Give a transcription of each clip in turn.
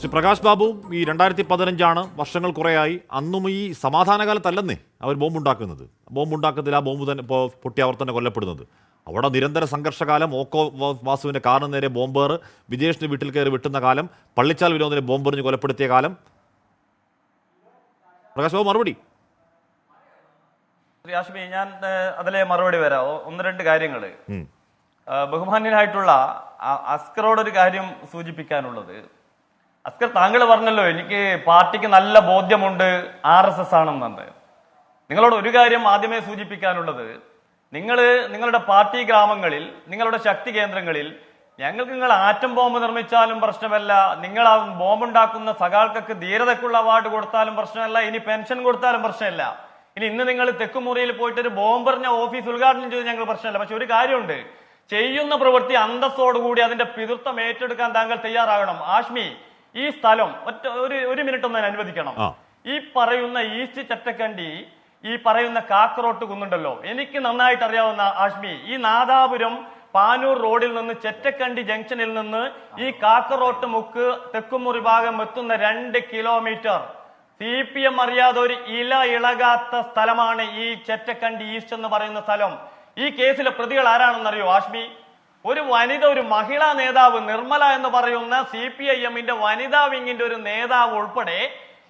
ശ്രീ പ്രകാശ് ബാബു, ഈ 2015 വർഷങ്ങൾ കുറേയായി. അന്നും ഈ സമാധാനകാലത്തല്ലെന്നേ അവർ ബോംബുണ്ടാക്കുന്നത്. ബോംബുണ്ടാക്കത്തിൽ ആ ബോംബ് തന്നെ പൊട്ടി അവർ തന്നെ കൊല്ലപ്പെടുന്നത്. അവിടെ നിരന്തര സംഘർഷകാലം, ഓക്കോ വാസുവിൻ്റെ കാറിന് നേരെ ബോംബേർ, വിജേഷിൻ്റെ വീട്ടിൽ കയറി വെട്ടുന്ന കാലം, പള്ളിച്ചാൽ വിനോദിനെ ബോംബെറിഞ്ഞ് കൊലപ്പെടുത്തിയ കാലം. പ്രകാശ് ബാബു, മറുപടി. ശ്രീ ആഷ്മി, ഞാൻ അതിലെ മറുപടി വരാം. ഒന്ന് രണ്ട് കാര്യങ്ങൾ. ബഹുമാന്യനായിട്ടുള്ള അസ്കറോടൊരു കാര്യം സൂചിപ്പിക്കാനുള്ളത്, അസ്കർ, താങ്കൾ പറഞ്ഞല്ലോ എനിക്ക് പാർട്ടിക്ക് നല്ല ബോധ്യമുണ്ട് RSS ആണെന്നുണ്ട്. നിങ്ങളോട് ഒരു കാര്യം ആദ്യമേ സൂചിപ്പിക്കാനുള്ളത്, നിങ്ങളുടെ പാർട്ടി ഗ്രാമങ്ങളിൽ, നിങ്ങളുടെ ശക്തി കേന്ദ്രങ്ങളിൽ നിങ്ങൾ ആറ്റം ബോംബ് നിർമ്മിച്ചാലും പ്രശ്നമല്ല, നിങ്ങൾ ആ ബോംബുണ്ടാക്കുന്ന സഖാക്കൾക്ക് ധീരതയ്ക്കുള്ള അവാർഡ് കൊടുത്താലും പ്രശ്നമല്ല, ഇനി പെൻഷൻ കൊടുത്താലും പ്രശ്നമില്ല, ഇന്ന് നിങ്ങൾ തെക്കുമുറിയിൽ പോയിട്ട് ഒരു ബോംബെറിഞ്ഞ ഓഫീസ് ഉദ്ഘാടനം ചെയ്ത് ഞങ്ങൾ പ്രശ്നമല്ല. പക്ഷെ ഒരു കാര്യമുണ്ട്, ചെയ്യുന്ന പ്രവൃത്തി അന്തസ്സോടുകൂടി അതിന്റെ പിതൃത്വം ഏറ്റെടുക്കാൻ താങ്കൾ തയ്യാറാകണം. ആഷ്മി, ഈ സ്ഥലം ഒരു മിനിറ്റ് ഒന്ന് അനുവദിക്കണം. ഈ പറയുന്ന ഈസ്റ്റ് ചെറ്റക്കണ്ടി, ഈ പറയുന്ന കാക്കറോട്ട് കുന്നുണ്ടല്ലോ, എനിക്ക് നന്നായിട്ട് അറിയാവുന്ന ആഷ്മി, ഈ നാദാപുരം പാനൂർ റോഡിൽ നിന്ന് ചെറ്റക്കണ്ടി ജംഗ്ഷനിൽ നിന്ന് ഈ കാക്കറോട്ട് മുക്ക് തെക്കുമുറി ഭാഗം എത്തുന്ന 2 കിലോമീറ്റർ CPM അറിയാതെ ഒരു ഇളകാത്ത സ്ഥലമാണ് ഈ ചെറ്റക്കണ്ടി ഈസ്റ്റ് എന്ന് പറയുന്ന സ്ഥലം. ഈ കേസിലെ പ്രതികൾ ആരാണെന്നറിയോ ആഷ്മി? ഒരു വനിത, ഒരു മഹിളാ നേതാവ് നിർമ്മല എന്ന് പറയുന്ന CPIM-ന്റെ വനിതാ വിങ്ങിന്റെ ഒരു നേതാവ് ഉൾപ്പെടെ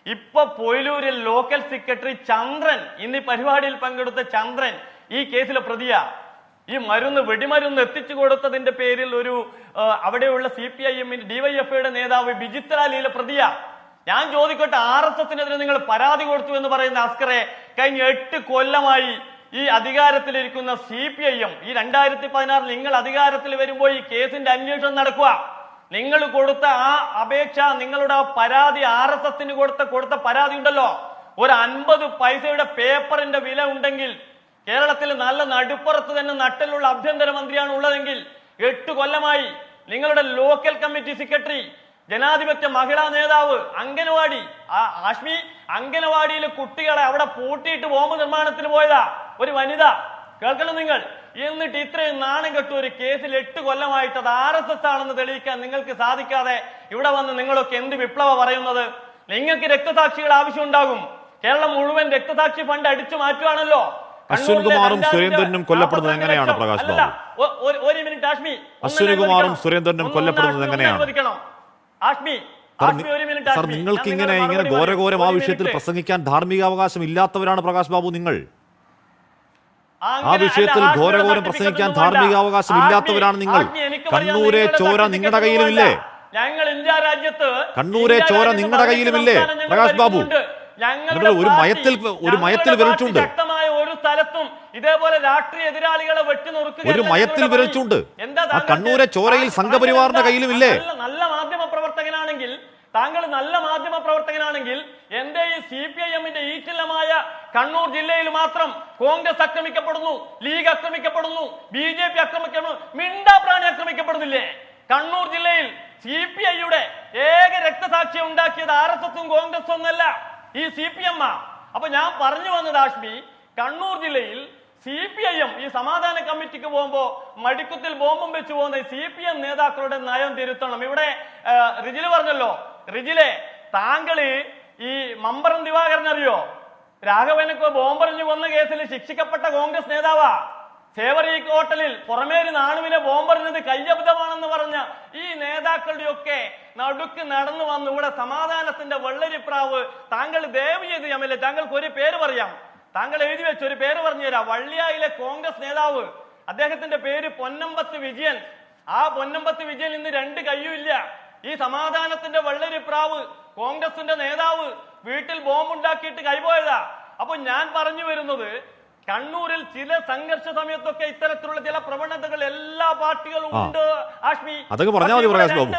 ഇപ്പൊ പൊയിലൂരിൽ ലോക്കൽ സെക്രട്ടറി ചന്ദ്രൻ, ഇന്ന് ഈ പരിപാടിയിൽ പങ്കെടുത്ത ചന്ദ്രൻ ഈ കേസിലെ പ്രതിയാ. ഈ വെടിമരുന്ന് എത്തിച്ചു കൊടുത്തതിന്റെ പേരിൽ ഒരു അവിടെയുള്ള CPIM-ന്റെ DYFIയുടെ നേതാവ് ബിജിത് ലാലിയിലെ പ്രതിയാ. ഞാൻ ചോദിക്കട്ടെ, RSSനെതിരെ നിങ്ങൾ പരാതി കൊടുത്തു എന്ന് പറയുന്ന അസ്കറെ, കഴിഞ്ഞ 8 കൊല്ലമായി ഈ അധികാരത്തിലിരിക്കുന്ന CPIM, ഈ 2016 നിങ്ങൾ അധികാരത്തിൽ വരുമ്പോൾ ഈ കേസിന്റെ അന്വേഷണം നടക്കുക. നിങ്ങൾ കൊടുത്ത ആ അപേക്ഷ, നിങ്ങളുടെ ആ പരാതി, RSSന് കൊടുത്ത പരാതി ഉണ്ടല്ലോ, ഒരു 50 പൈസയുടെ പേപ്പറിന്റെ വില ഉണ്ടെങ്കിൽ, കേരളത്തിൽ നല്ല നടുപ്പുറത്ത് തന്നെ നട്ടലുള്ള ആഭ്യന്തരമന്ത്രിയാണ് ഉള്ളതെങ്കിൽ, 8 കൊല്ലമായി നിങ്ങളുടെ ലോക്കൽ കമ്മിറ്റി സെക്രട്ടറി, ജനാധിപത്യ മഹിളാ നേതാവ്, അംഗനവാടി, ആഷ്മി, അംഗനവാടിയിലെ കുട്ടികളെ അവിടെ പൂട്ടിയിട്ട് ബോംബ് നിർമ്മാണത്തിന് പോയതാ ഒരു വനിത. കേൾക്കണം നിങ്ങൾ. എന്നിട്ട് ഇത്രയും നാണം കെട്ടു ഒരു കേസിൽ 8 കൊല്ലമായിട്ട് അത് RSS ആണെന്ന് തെളിയിക്കാൻ നിങ്ങൾക്ക് സാധിക്കാതെ ഇവിടെ വന്ന് നിങ്ങളൊക്കെ എന്ത് വിപ്ലവ പറയുന്നത്? നിങ്ങൾക്ക് രക്തസാക്ഷികൾ ആവശ്യമുണ്ടാകും. കേരളം മുഴുവൻ രക്തസാക്ഷി ഫണ്ട് അടിച്ചു മാറ്റുകയാണല്ലോ. അശ്വിനികുമാറും സുരേന്ദ്രനും കൊല്ലപ്പെടുന്നത് എങ്ങനെയാണ് പ്രകാശ് ബാബു? ഒരു മിനിറ്റ് ആഷ്മി, അശ്വിനികുമാറും സുരേന്ദ്രനും കൊല്ലപ്പെടുന്നത് എങ്ങനെയാണ്? സർ, നിങ്ങൾക്ക് ഇങ്ങനെ ഘോരഘോരം ആ വിഷയത്തിൽ പ്രസംഗിക്കാൻ ധാർമ്മികാവകാശം ഇല്ലാത്തവരാണ് പ്രകാശ് ബാബു. നിങ്ങൾ ആ വിഷയത്തിൽ ഘോരഘോരം പ്രസംഗിക്കാൻ ധാർമ്മികാവകാശം ഇല്ലാത്തവരാണ് നിങ്ങൾ. കണ്ണൂരെ ചോര നിങ്ങളുടെ കയ്യിലുമില്ലേ? കണ്ണൂരെ ചോര നിങ്ങളുടെ കയ്യിലുമില്ലേ പ്രകാശ് ബാബു? ഒരു മയത്തിൽ വിരൽച്ചുണ്ട്, ഒരു സ്ഥലത്തും ഇതേപോലെ രാഷ്ട്രീയ എതിരാളികളെ വെട്ടിനുറുക്കുക, ഒരു മയത്തിൽ വിരൽച്ചുണ്ട്. ആ കണ്ണൂരെ ചോരയിൽ സംഘപരിവാറിന്റെ കയ്യിലുമില്ലേ? നല്ല മാധ്യമ പ്രവർത്തകനാണെങ്കിൽ, താങ്കൾ നല്ല മാധ്യമ പ്രവർത്തകനാണെങ്കിൽ, എന്റെ ഈ CPIM-ന്റെ ഈറ്റില്ലമായ കണ്ണൂർ ജില്ലയിൽ മാത്രം കോൺഗ്രസ് ആക്രമിക്കപ്പെടുന്നു, ലീഗ് ആക്രമിക്കപ്പെടുന്നു, BJP ആക്രമിക്കപ്പെടുന്നു, മിണ്ടാപ്രാണി ആക്രമിക്കപ്പെടുന്നില്ലേ? കണ്ണൂർ ജില്ലയിൽ CPI-യുടെ ഏക രക്തസാക്ഷിയെ ഉണ്ടാക്കിയത് RSS-ഉം കോൺഗ്രസും ഒന്നല്ല, ഈ CPM. അപ്പൊ ഞാൻ പറഞ്ഞു വന്നത് ആഷ്മി, കണ്ണൂർ ജില്ലയിൽ CPIM ഈ സമാധാന കമ്മിറ്റിക്ക് പോകുമ്പോ മടിക്കുത്തിൽ ബോംബും വെച്ച് പോകുന്ന CPM നേതാക്കളുടെ നയം തിരുത്തണം. ഇവിടെ റിജില് പറഞ്ഞല്ലോ, റിജിലെ, താങ്കള് ഈ മമ്പറം ദിവാകരൻ അറിയോ? രാഘവനൊക്കെ ബോംബെറിഞ്ഞു കൊന്ന കേസിൽ ശിക്ഷിക്കപ്പെട്ട കോൺഗ്രസ് നേതാവാ. സേവറി ഹോട്ടലിൽ പുറമേരി നാണുവിനെ ബോംബെറിഞ്ഞത് കയ്യബദ്ധമാണെന്ന് പറഞ്ഞ ഈ നേതാക്കളുടെയൊക്കെ നടുക്ക് നടന്നു വന്ന് ഇവിടെ സമാധാനത്തിന്റെ വെള്ളരിപ്രാവ്. താങ്കൾ ദയവ് ചെയ്ത് ഞമ്മല്ലേ, താങ്കൾക്ക് ഒരു പേര് പറയാം, താങ്കൾ എഴുതി വെച്ച ഒരു പേര് പറഞ്ഞു തരാം. വള്ളിയായിലെ കോൺഗ്രസ് നേതാവ്, അദ്ദേഹത്തിന്റെ പേര് പൊന്നമ്പത്ത് വിജയൻ. ആ പൊന്നമ്പത്ത് വിജയൻ ഇന്ന് 2 കയ്യുമില്ല. ഈ സമാധാനത്തിന്റെ വെള്ളരിപ്രാവ് കോൺഗ്രസിന്റെ നേതാവ് വീട്ടിൽ ബോംബുണ്ടാക്കിയിട്ട് കൈപോയതാ. അപ്പൊ ഞാൻ പറഞ്ഞു വരുന്നത്, കണ്ണൂരിൽ ചില സംഘർഷ സമയത്തൊക്കെ ഇത്തരത്തിലുള്ള ചില പ്രവണതകൾ എല്ലാ പാർട്ടികളും ഉണ്ട് ആഷ്മി. അതൊക്കെ പറഞ്ഞാൽ മതി പ്രകാശ് ബാബു.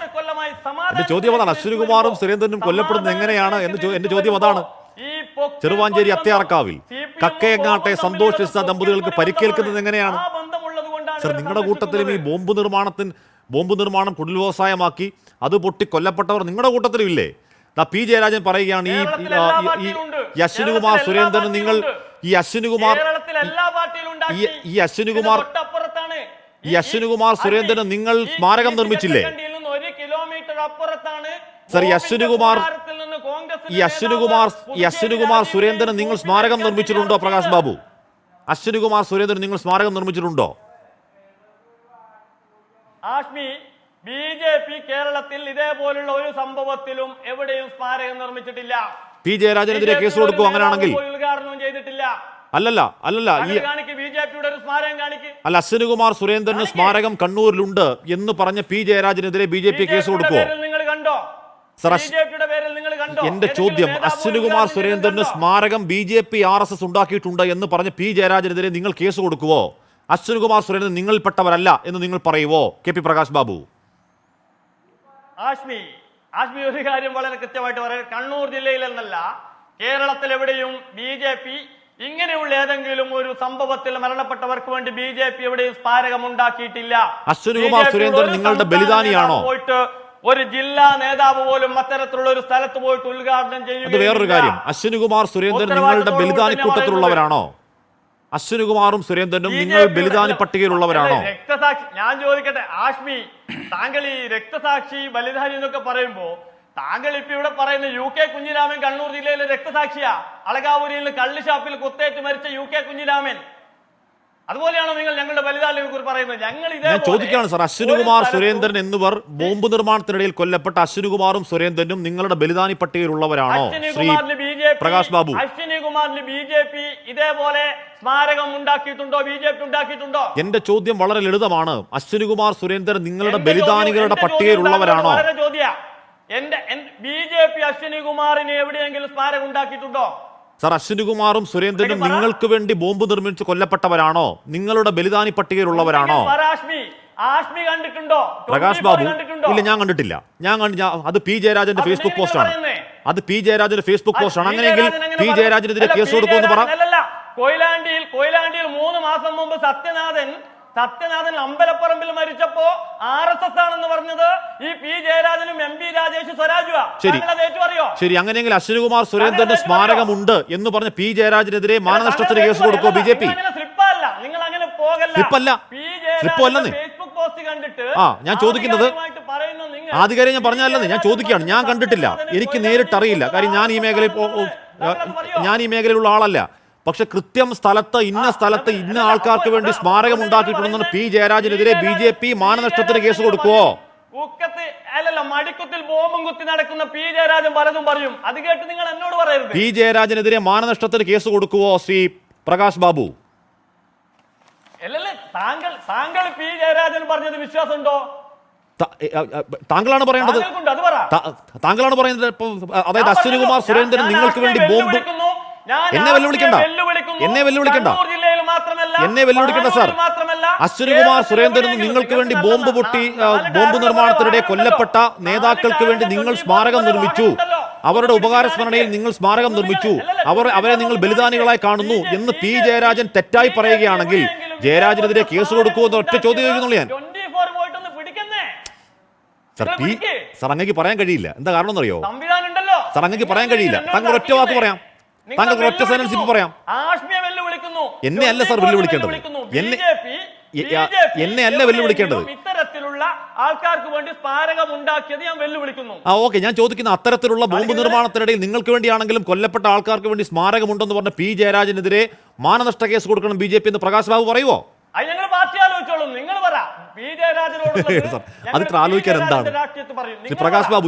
എന്റെ ചോദ്യം അതാണ്, അശ്വിനികുമാറും സുരേന്ദ്രനും കൊല്ലപ്പെടുന്നത് എങ്ങനെയാണ് എന്റെ ചോദ്യം അതാണ്. ചെറുവാഞ്ചേരി അത്തിയാർക്കാവിൽ കക്കയങ്ങാട്ടെ സന്തോഷ് കൃഷ്ണ ദമ്പതികൾക്ക് പരിക്കേൽക്കുന്നത് എങ്ങനെയാണ്? സർ, നിങ്ങളുടെ കൂട്ടത്തിലും ഈ ബോംബ് നിർമ്മാണം കുടിൽ വ്യവസായമാക്കി അത് പൊട്ടി കൊല്ലപ്പെട്ടവർ നിങ്ങളുടെ കൂട്ടത്തിലും ഇല്ലേ? P. ജയരാജൻ പറയുകയാണ്, ഈ അശ്വിനികുമാർ സുരേന്ദ്രനും നിങ്ങൾ ഈ അശ്വിനികുമാർ സുരേന്ദ്രന് നിങ്ങൾ സ്മാരകം നിർമ്മിച്ചില്ലേ? 1 കിലോമീറ്റർ അപ്പുറത്താണ് സർ, ഈ അശ്വിനികുമാർ സുരേന്ദ്രൻ നിങ്ങൾ സ്മാരകം നിർമ്മിച്ചിട്ടുണ്ടോ പ്രകാശ് ബാബു? അശ്വിനികുമാർ സുരേന്ദ്രൻ നിങ്ങൾ സ്മാരകം നിർമ്മിച്ചിട്ടുണ്ടോ? ആഷ്മി, BJP കേരളത്തിൽ ഇതേപോലുള്ള ഒരു സംഭവത്തിലും എവിടെയും സ്മാരകം നിർമ്മിച്ചിട്ടില്ല. പി ജയരാജനെതിരെ കേസ് കൊടുക്കും അങ്ങനെയാണെങ്കിൽ? ഉദ്ഘാടനവും ചെയ്തിട്ടില്ല. അല്ലല്ല ഈ ബിജെപിയുടെ ഒരു സ്മാരകം കാണിക്ക്. അല്ല, അശ്വിനികുമാർ സുരേന്ദ്രന് സ്മാരകം കണ്ണൂരിലുണ്ട് എന്ന് പറഞ്ഞ പി ജയരാജനെതിരെ BJP കേസ് കൊടുക്കുമോ? നിങ്ങൾ കണ്ടോ? സർ, കണ്ടോ? എന്റെ ചോദ്യം, അശ്വിനികുമാർ സുരേന്ദ്രന് സ്മാരകം BJP RSS ഉണ്ടാക്കിയിട്ടുണ്ട് എന്ന് പറഞ്ഞ പി ജയരാജനെതിരെ നിങ്ങൾ കേസ് കൊടുക്കുവോ? അശ്വിനികുമാർ സുരേന്ദ്രൻ നിങ്ങളിൽപ്പെട്ടവരല്ല എന്ന് നിങ്ങൾ പറയുവോ KP പ്രകാശ് ബാബു? ആഷ്മി ഒരു കാര്യം വളരെ കൃത്യമായിട്ട് പറയാം. കണ്ണൂർ ജില്ലയിൽ എന്നല്ല, കേരളത്തിൽ എവിടെയും BJP ഇങ്ങനെയുള്ള ഏതെങ്കിലും ഒരു സംഭവത്തിൽ മരണപ്പെട്ടവർക്ക് വേണ്ടി BJP എവിടെയും സ്മാരകം ഉണ്ടാക്കിയിട്ടില്ല. അശ്വിനികുമാർ സുരേന്ദ്രൻ നിങ്ങളുടെ ബലിദാനിയാണോ? പോയിട്ട് ഒരു ജില്ലാ നേതാവ് പോലും അത്തരത്തിലുള്ള ഒരു സ്ഥലത്ത് പോയിട്ട് ഉദ്ഘാടനം ചെയ്യുക. അത് വേറൊരു കാര്യം. അശ്വിനികുമാർ സുരേന്ദ്രൻ നിങ്ങളുടെ ബലിദാനി കൂട്ടത്തിലുള്ളവരാണോ? അശ്വിനികുമാറും സുരേന്ദ്രനും നിങ്ങൾ ബലിദാനി പട്ടികയിലുള്ളവരാണോ? രക്തസാക്ഷി, ഞാൻ ചോദിക്കട്ടെ ആഷ്മി, താങ്കൾ ഈ രക്തസാക്ഷി ബലിദാനി എന്നൊക്കെ പറയുമ്പോ താങ്കൾ ഇപ്പൊ ഇവിടെ പറയുന്ന UK കുഞ്ഞിരാമൻ കണ്ണൂർ ജില്ലയിലെ രക്തസാക്ഷിയാ. അളകാപുരിയിൽ കള്ളുഷാപ്പിൽ കുത്തേറ്റ് മരിച്ച UK കുഞ്ഞിരാമൻ. അതുപോലെയാണോ നിങ്ങൾ ഞങ്ങളുടെ ബലിദാനിയെ കുറിച്ച് പറയുന്നത്? ഞാൻ ചോദിക്കുകയാണ് സർ, അശ്വിനികുമാർ സുരേന്ദ്രൻ എന്നിവർ ബോംബ് നിർമ്മാണത്തിനിടയിൽ കൊല്ലപ്പെട്ട അശ്വിനികുമാറും സുരേന്ദ്രനും നിങ്ങളുടെ ബലിദാനി പട്ടികയിലുള്ളവരാണോ ശ്രീ പ്രകാശ് ബാബു? അശ്വിനികുമാറിന് BJP ഇതേപോലെ സ്മാരകം ഉണ്ടാക്കിയിട്ടുണ്ടോ? BJP ഉണ്ടാക്കിയിട്ടുണ്ടോ? എന്റെ ചോദ്യം വളരെ ലളിതമാണ്. അശ്വിനികുമാർ സുരേന്ദ്രൻ നിങ്ങളുടെ ബലിദാനികളുടെ പട്ടികയിലുള്ളവരാണോ? BJP അശ്വിനികുമാറിന് എവിടെയെങ്കിലും സ്മാരകം ഉണ്ടാക്കിയിട്ടുണ്ടോ? സർ, അശ്വിനികുമാറും സുരേന്ദ്രനും നിങ്ങൾക്ക് വേണ്ടി ബോംബ് നിർമ്മിച്ച് കൊല്ലപ്പെട്ടവരാണോ? നിങ്ങളുടെ ബലിദാനി പട്ടികയിലുള്ളവരാണോ? ആഷ്മി കണ്ടിട്ടുണ്ടോ? പ്രകാശ് ബാബു, ഇല്ല, ഞാൻ കണ്ടിട്ടില്ല. അത് പി ജയരാജന്റെ ഫേസ്ബുക്ക് പോസ്റ്റാണ്. അത് പി ജയരാജന്റെ ഫേസ്ബുക്ക് പോസ്റ്റാണ്. അങ്ങനെയെങ്കിൽ പി ജയരാജനെതിരെ കേസ് കൊടുക്കുമെന്ന് പറ. കൊയിലാണ്ടിയിൽ 3 മാസം മുമ്പ് സത്യനാഥൻ അമ്പലപ്പറമ്പിൽ മരിച്ചപ്പോ RSS ആണെന്ന് പറഞ്ഞത് ഈ പി ജയരാജനും MP രാജേഷ് സ്വരാജുവാ. ശരി, അങ്ങനെയെങ്കിൽ അശ്വിനികുമാർ സുരേന്ദ്രന്റെ സ്മാരകമുണ്ട് എന്ന് പറഞ്ഞ പി ജയരാജനെതിരെ മാനനഷ്ടത്തിന് കേസ് കൊടുക്കോ BJP? ഞാൻ ചോദിക്കുന്നത്, ആധികാരികം ഞാൻ പറഞ്ഞല്ലെന്ന് ഞാൻ ചോദിക്കുകയാണ്. ഞാൻ കണ്ടിട്ടില്ല, എനിക്ക് നേരിട്ട് അറിയില്ല. കാര്യം ഞാൻ ഈ മേഖലയിലുള്ള ആളല്ല. പക്ഷെ കൃത്യം സ്ഥലത്ത് ഇന്ന ആൾക്കാർക്ക് വേണ്ടി സ്മാരകം ഉണ്ടാക്കിയിട്ടുണ്ടെന്ന് പി ജയരാജനെതിരെ BJP മാനനഷ്ടത്തിന് കേസ് കൊടുക്കുവോ? മടിക്കുത്തിൽ ബോംബും കുത്തി നടക്കുന്ന പി ജയരാജൻ പലതും പറയും. അത് കേട്ട് നിങ്ങൾ എന്നോട് പറയരുത്. പി ജയരാജനെതിരെ മാനനഷ്ടത്തിന് കേസ് കൊടുക്കുവോ ശ്രീ പ്രകാശ് ബാബു? താങ്കൾ പി ജയരാജൻ പറഞ്ഞത് വിശ്വാസമുണ്ടോ? താങ്കളാണ് പറയേണ്ടത്. താങ്കളാണ് പറയുന്നത്. അതായത് അശ്വിനികുമാർ സുരേന്ദ്രൻ നിങ്ങൾക്ക് വേണ്ടി ബോംബ്. എന്നെ വെല്ലുവിളിക്കണ്ട സാർ. അശ്വിനികുമാർ സുരേന്ദ്രൻ നിങ്ങൾക്ക് വേണ്ടി ബോംബ് നിർമ്മാണത്തിനിടെ കൊല്ലപ്പെട്ട നേതാക്കൾക്ക് വേണ്ടി നിങ്ങൾ സ്മാരകം നിർമ്മിച്ചു. അവരുടെ ഉപകാരസ്മരണയിൽ നിങ്ങൾ സ്മാരകം നിർമ്മിച്ചു. അവരെ നിങ്ങൾ ബലിദാനികളായി കാണുന്നു എന്ന് പി ജയരാജൻ തെറ്റായി പറയുകയാണെങ്കിൽ ജയരാജനെതിരെ കേസ് കൊടുക്കുമെന്ന് ഒറ്റ ചോദ്യം ചോദിക്കുന്നുള്ളൂ ഞാൻ. സാർ, അങ്ങേക്ക് പറയാൻ കഴിയില്ല. എന്താ കാരണം എന്നറിയോ? സാർ, അങ്ങേക്ക് പറയാൻ കഴിയില്ല. താങ്കൾ ഒറ്റ വാക്ക് പറയാം. താങ്കൾ ഒറ്റ സെന്റൻസ് ഇപ്പൊ പറയാം. എന്നെ അല്ല സാർ വെല്ലുവിളിക്കേണ്ടത്. എന്നെ അല്ല വെല്ലുവിളിക്കേണ്ടത്. ഇത്തരത്തിലുള്ള ആൾക്കാർക്ക് വേണ്ടി സ്മാരകം ഉണ്ടാക്കിയത് ഞാൻ വെല്ലുവിളിക്കുന്നു. ഓക്കെ, ഞാൻ ചോദിക്കുന്ന അത്തരത്തിലുള്ള ബോംബ് നിർമ്മാണത്തിനിടയിൽ നിങ്ങൾക്ക് വേണ്ടിയാണെങ്കിലും കൊല്ലപ്പെട്ട ആൾക്കാർക്ക് വേണ്ടി സ്മാരകമുണ്ടെന്ന് പറഞ്ഞ പി ജയരാജനെതിരെ മാനനഷ്ട കേസ് കൊടുക്കണം BJP എന്ന് പ്രകാശ് ബാബു പറയുവോ? അത് ആലോചിക്കാൻ എന്താണ് പ്രകാശ് ബാബു?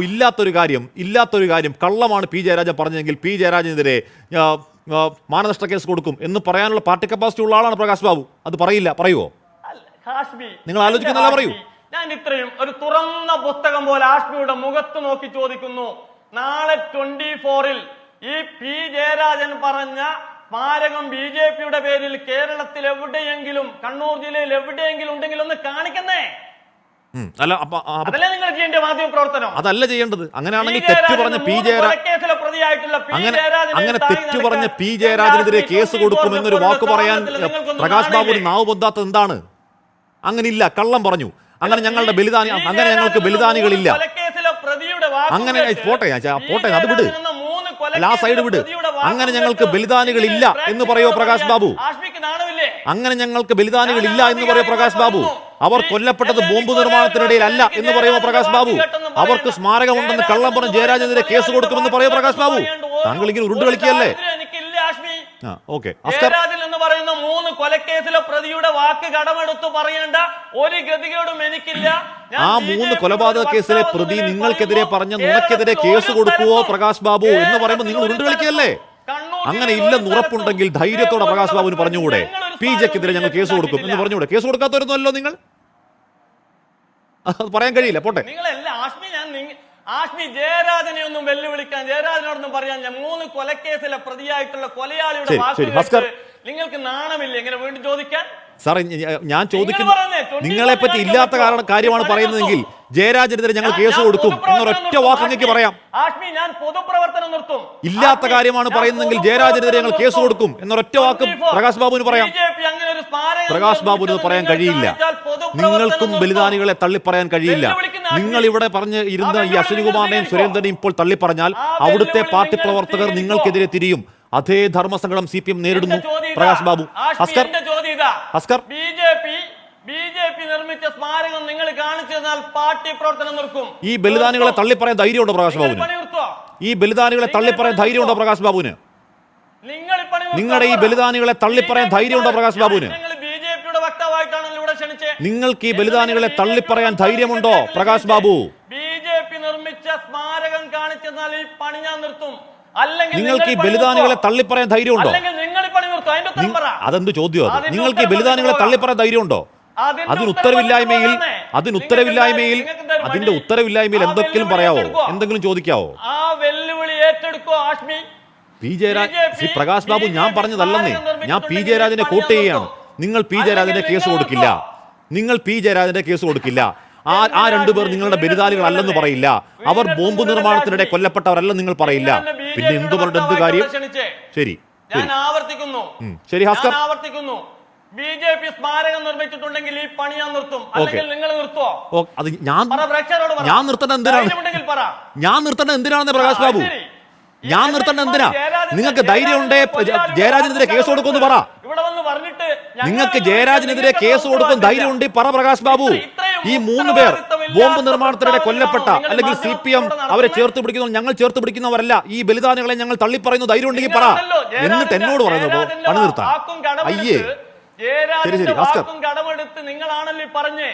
ഇല്ലാത്തൊരു കാര്യം കള്ളമാണ് പി ജയരാജൻ പറഞ്ഞെങ്കിൽ പി ജയരാജനെതിരെ മാനനഷ്ട കേസ് കൊടുക്കും എന്ന് പറയാനുള്ള പാർട്ടി കപ്പാസിറ്റി ഉള്ള ആളാണ് പ്രകാശ് ബാബു. അത് പറയുവോ? നിങ്ങൾ ആലോചിക്കുന്നല്ല പറയൂ. ഞാൻ ഇത്രയും ഒരു തുറന്ന പുസ്തകം പോലെ ആഷ്മിയുടെ മുഖത്ത് നോക്കി ചോദിക്കുന്നു. നാളെ 24-ൽ ഈ പി ജയരാജൻ പറഞ്ഞ സ്മാരകം BJPയുടെ പേരിൽ കേരളത്തിൽ എവിടെയെങ്കിലും, കണ്ണൂർ ജില്ലയിൽ എവിടെയെങ്കിലും ഉണ്ടെങ്കിൽ ഒന്ന് കാണിക്കുന്നേ. അതല്ലേ നിങ്ങൾ ചെയ്യേണ്ട മാധ്യമ പ്രവർത്തനം? അതല്ല ചെയ്യേണ്ടത്. അങ്ങനെയാണെങ്കിൽ തെറ്റ് പറഞ്ഞ പി ജയരാജനെതിരെ കേസ് കൊടുക്കുമെന്നൊരു വാക്ക് പറയാൻ പ്രകാശ് ബാബുവിന് നാവ് പൊന്താത്തത് എന്താണ്? അങ്ങനില്ല, കള്ളം പറഞ്ഞു. അങ്ങനെ ഞങ്ങൾക്ക് ബലിദാനികളില്ല. അങ്ങനെ പോട്ടെ, അത് വിട്. ആ സൈഡ് വിട്. അങ്ങനെ ഞങ്ങൾക്ക് ബലിദാനികളില്ല എന്ന് പറയോ പ്രകാശ് ബാബു? അങ്ങനെ ഞങ്ങൾക്ക് ബലിദാനികളില്ല എന്ന് പറയോ പ്രകാശ് ബാബു? അവർ കൊല്ലപ്പെട്ടത് ബോംബ് നിർമ്മാണത്തിനിടയിൽ അല്ല എന്ന് പറയുമോ പ്രകാശ് ബാബു? അവർക്ക് സ്മാരകമുണ്ടെന്ന് കള്ളം പറഞ്ഞ് ജയരാജനെതിരെ കേസ് കൊടുക്കുമെന്ന് പറയൂ പ്രകാശ് ബാബു. താങ്കൾ ഇങ്ങനെ ഉരുണ്ട് കളിക്കുകയല്ലേ? ഓക്കെ, ജയരാജൻ എന്ന് പറയുന്ന 3 കൊലക്കേസിലെ പ്രതിയുടെ വാക്ക് കടമെടുത്തു പറയേണ്ട ഒരു ഗതികേടും എനിക്കില്ല. ആ 3 കൊലപാതക കേസിലെ പ്രതി നിങ്ങൾക്കെതിരെ പറഞ്ഞ നുണക്കെതിരെ കേസ് കൊടുക്കുവോ പ്രകാശ് ബാബു എന്ന് പറയുമ്പോൾ നിങ്ങൾ ഉരുണ്ട് കളിക്കുകയല്ലേ? അങ്ങനെ ഇല്ലെന്ന് ഉറപ്പുണ്ടെങ്കിൽ ധൈര്യത്തോടെ പ്രകാശ് ബാബുവിന് പറഞ്ഞുകൂടെ PJ-ക്കെതിരെ ഞങ്ങൾ കേസ് കൊടുക്കും എന്ന് പറഞ്ഞുകൂടെ? കേസ് കൊടുക്കാത്തവരൊന്നുമല്ലോ നിങ്ങൾ. അത് പറയാൻ കഴിയില്ല. പോട്ടെ. നിങ്ങളല്ല ആഷ്മി ജയരാജനെ ഒന്നും വെല്ലുവിളിക്കാൻ, ജയരാജനോടൊന്നും പറയാൻ, 3 കൊലക്കേസിലെ പ്രതിയായിട്ടുള്ള കൊലയാളിയുടെ വാക്ക് നിങ്ങൾക്ക് നാണമില്ല ഇങ്ങനെ വീണ്ടും ചോദിക്കാൻ? സാറേ, ഞാൻ ചോദിക്കുന്നു, നിങ്ങളെ പറ്റി ഇല്ലാത്ത കാര്യമാണ് പറയുന്നതെങ്കിൽ ജയരാജനെതിരെ ഞങ്ങൾ കേസ് കൊടുക്കും എന്നൊരൊറ്റ വാക്ക് അങ്ങേക്ക് പറയാം. ഞാൻ പൊതുപ്രവർത്തനം നിർത്തും. ഇല്ലാത്ത കാര്യമാണ് പറയുന്നതെങ്കിൽ ജയരാജനെതിരെ ഞങ്ങൾ കേസ് കൊടുക്കും എന്നൊരൊറ്റ വാക്ക് പ്രകാശ് ബാബുവിന് പറയാം. പ്രകാശ് ബാബുവിന് പറയാൻ കഴിയില്ല. നിങ്ങൾക്കും ബലിദാനികളെ തള്ളിപ്പറയാൻ കഴിയില്ല. നിങ്ങൾ ഇവിടെ പറഞ്ഞ് ഇരുന്ന ഈ അശ്വിനികുമാറിനെയും സുരേന്ദ്രനെയും ഇപ്പോൾ തള്ളിപ്പറഞ്ഞാൽ അവിടുത്തെ പാർട്ടി പ്രവർത്തകർ നിങ്ങൾക്കെതിരെ തിരിയും. അതേ ധർമ്മസങ്കടം CPM നേരിടുന്നു. പ്രകാശ് ബാബു, ഹസ്കർ, ബിജെപി നിർമ്മിച്ച സ്മാരകം നിങ്ങൾ കാണിച്ചു തന്നാൽ പാർട്ടി പ്രവർത്തനം നിർത്തും. ഈ ബലിദാനികളെ തള്ളിപ്പറയാൻ ധൈര്യമുണ്ടോ പ്രകാശ് ബാബുവിന്? ഈ ബലിദാനികളെ തള്ളിപ്പറയാൻ ധൈര്യമുണ്ടോ പ്രകാശ് ബാബുവിന്? നിങ്ങളുടെ ഈ ബലിദാനികളെ തള്ളിപ്പറയാൻ ധൈര്യമുണ്ടോ പ്രകാശ് ബാബുവിന്? നിങ്ങൾക്ക് ഈ ബലിദാനികളെ തള്ളിപ്പറയാൻ ധൈര്യമുണ്ടോ പ്രകാശ് ബാബു? ബിജെപി നിർമ്മിച്ച സ്മാരകം കാണിച്ചു തന്നാൽ ഈ പണി ഞാൻ നിർത്തും. നിങ്ങൾക്ക് ഈ ബലിദാനികളെ തള്ളിപ്പറയാൻ ധൈര്യമുണ്ടോ? അതെന്ത് ചോദ്യം? നിങ്ങൾക്ക് ഈ ബലിദാനികളെ തള്ളിപ്പറയാൻ ധൈര്യമുണ്ടോ? അതിന്റെ ഉത്തരവില്ലായ്മയിൽ എന്തെങ്കിലും പറയാവോ? എന്തെങ്കിലും ചോദിക്കാവോ? ആ വെല്ലുവിളി ഏറ്റെടുക്കോ ആഷ്മി? ശ്രീ പ്രകാശ് ബാബു, ഞാൻ പറഞ്ഞതല്ലെന്നേ. ഞാൻ PJ രാജനെ കോട്ട് ചെയ്യുകയാണ്. നിങ്ങൾ PJ രാജന്റെ കേസ് കൊടുക്കില്ല. നിങ്ങൾ PJ രാജന്റെ കേസ് കൊടുക്കില്ല. ആ 2 പേർ നിങ്ങളുടെ ബലിദാനികളല്ലെന്ന് പറയില്ല. അവർ ബോംബ് നിർമ്മാണത്തിനിടെ കൊല്ലപ്പെട്ടവരല്ലെന്ന് നിങ്ങൾ പറയില്ല. പിന്നെ എന്ത് കാര്യം? ശരി, ഞാൻ ആവർത്തിക്കുന്നു. ശരി ഹസ്കർ, ബിജെപി സ്മാരകം നിർമ്മിച്ചിട്ടുണ്ടെങ്കിൽ ഈ പണി ഞാൻ നിർത്തും. അല്ലെങ്കിൽ നിങ്ങൾ നിർത്തുവോ? അത് ഞാൻ നിർത്തേണ്ട എന്തിനാണ്? ഞാൻ നിർത്തേണ്ട എന്തിനാണെന്ന് പ്രകാശ് ബാബു? ഞാൻ നിർത്തേണ്ട എന്തിനാ? നിങ്ങൾക്ക് ധൈര്യമുണ്ടേ ജയരാജനെതിരെ കേസ് കൊടുക്കുമെന്ന് പറ. നിങ്ങൾക്ക് ജയരാജനെതിരെ കേസ് കൊടുക്കും ധൈര്യമുണ്ട് പറ പ്രകാശ് ബാബു. ഈ 3 പേർ ബോംബ് നിർമ്മാണത്തിനിടെ കൊല്ലപ്പെട്ട, അല്ലെങ്കിൽ CPM അവരെ ചേർത്ത് പിടിക്കുന്നു, ഞങ്ങൾ ചേർത്ത് പിടിക്കുന്നവരല്ല. ഈ ബലിദാനികളെ ഞങ്ങൾ തള്ളിപ്പറയുന്നു ധൈര്യമുണ്ടെങ്കിൽ പറ. എന്നിട്ട് എന്നോട് പറയുന്നത് പണി നിർത്താൻ. അയ്യേ, ശരി, ഹസ്കർ. കടമെടുത്ത് നിങ്ങളാണല്ലോ പറഞ്ഞേ.